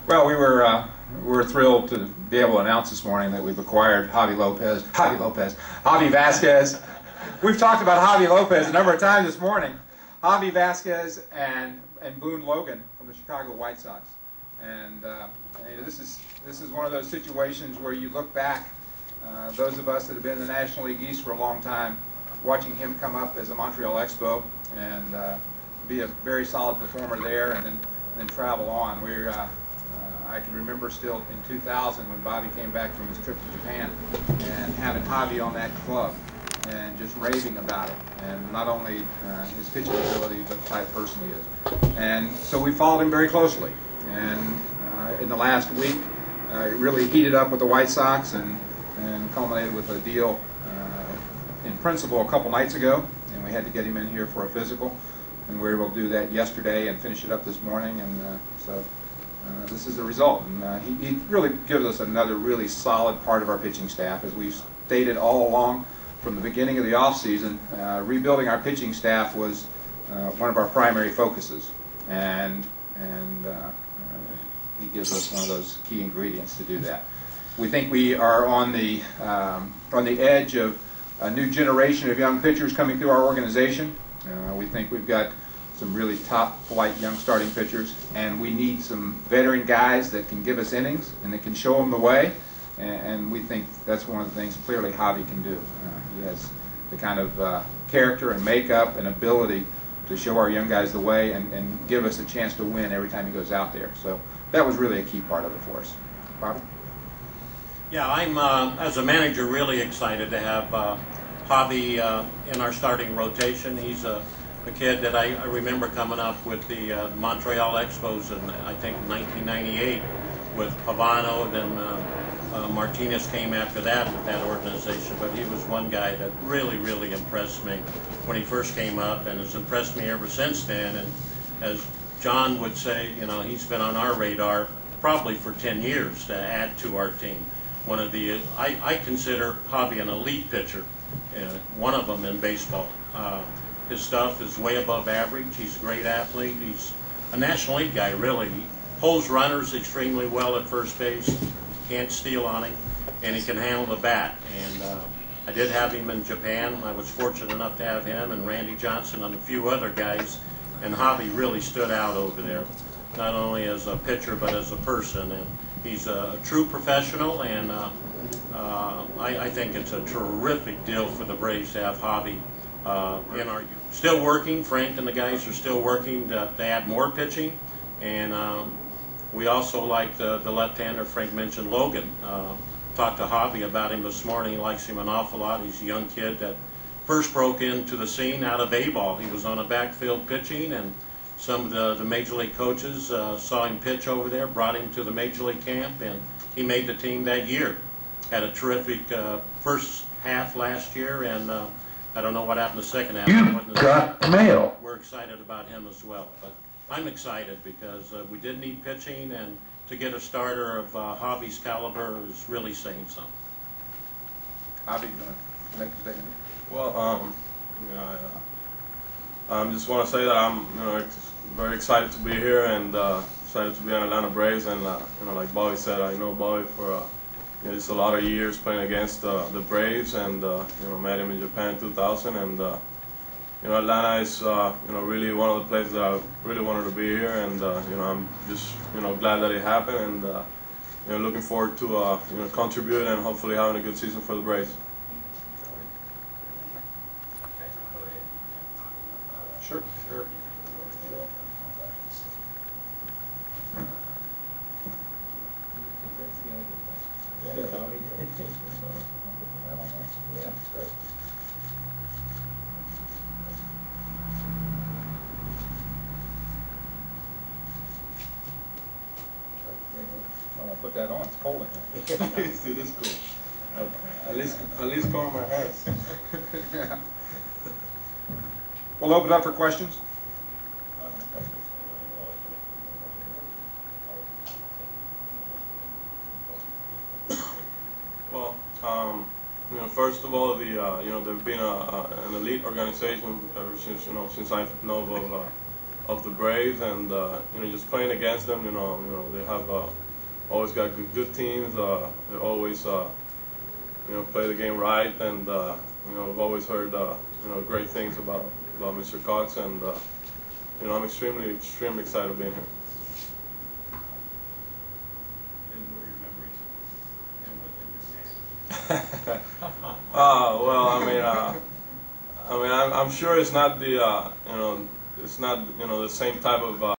Well, we're thrilled to be able to announce this morning that we've acquired Javi Vasquez. We've talked about Javi Lopez a number of times this morning. Javi Vasquez and Boone Logan from the Chicago White Sox, and this is one of those situations where you look back. Those of us that have been in the National League East for a long time, watching him come up as a Montreal Expo and be a very solid performer there, and then travel on. I can remember still in 2000 when Bobby came back from his trip to Japan and having Javi on that club and just raving about it, and not only his pitching ability but the type of person he is. And so we followed him very closely, and in the last week it really heated up with the White Sox and culminated with a deal in principle a couple nights ago, and we had to get him in here for a physical, and we were able to do that yesterday and finish it up this morning, and so this is the result. And he really gives us another really solid part of our pitching staff. As we've stated all along from the beginning of the off-season, rebuilding our pitching staff was one of our primary focuses, and he gives us one of those key ingredients to do that. We think we are on the edge of a new generation of young pitchers coming through our organization. We think we've got some really top-flight young starting pitchers, and we need some veteran guys that can give us innings and that can show them the way, and we think that's one of the things clearly Javi can do. He has the kind of character and makeup and ability to show our young guys the way and give us a chance to win every time he goes out there. So that was really a key part of it for us. Bobby? Yeah, I'm, as a manager, really excited to have Javi in our starting rotation. He's a kid that I remember coming up with the Montreal Expos in, I think, 1998 with Pavano, then Martinez came after that with that organization, but he was one guy that really impressed me when he first came up and has impressed me ever since then. And as John would say, you know, he's been on our radar probably for 10 years to add to our team. One of the, I consider Javi an elite pitcher, one of them in baseball. His stuff is way above average. He's a great athlete. He's a National League guy, really. He holds runners extremely well at first base. Can't steal on him, and he can handle the bat. And I did have him in Japan. I was fortunate enough to have him and Randy Johnson and a few other guys, and Javi really stood out over there, not only as a pitcher but as a person. And he's a true professional, and I think it's a terrific deal for the Braves to have Javi in our unit. Still working. Frank and the guys are still working to add more pitching, and we also like the left-hander. Frank mentioned Logan. Talked to Javi about him this morning. He likes him an awful lot. He's a young kid that first broke into the scene out of A-ball. He was on a backfield pitching, and some of the Major League coaches saw him pitch over there, brought him to the Major League camp, and he made the team that year. Had a terrific first half last year, and I don't know what happened the second half. You got mail. We're excited about him as well. But I'm excited because we did need pitching, and to get a starter of Javi's caliber is really saying something. Javi, you want to make a statement? Well, you know, I just want to say that I'm very excited to be here and excited to be on Atlanta Braves. And you know, like Bobby said, I know Bobby for just a lot of years playing against the Braves, and you know, met him in Japan in 2000. And you know, Atlanta is really one of the places that I really wanted to be here, and you know, I'm just glad that it happened, and you know, looking forward to contribute and hopefully having a good season for the Braves. Sure. Put that on. It's cold in here. See, this is cool. At least cover my hands. Yeah. We'll open up for questions. Well, first of all, they've been an elite organization ever since since I know of the Braves, and you know, just playing against them, you know, they have always got good teams. They always you know, play the game right, and you know, I've always heard you know, great things about Mr. Cox, and you know, I'm extremely excited being here. And what are your memories in Japan? Well, I mean, I'm sure it's not the you know, it's not, you know, the same type of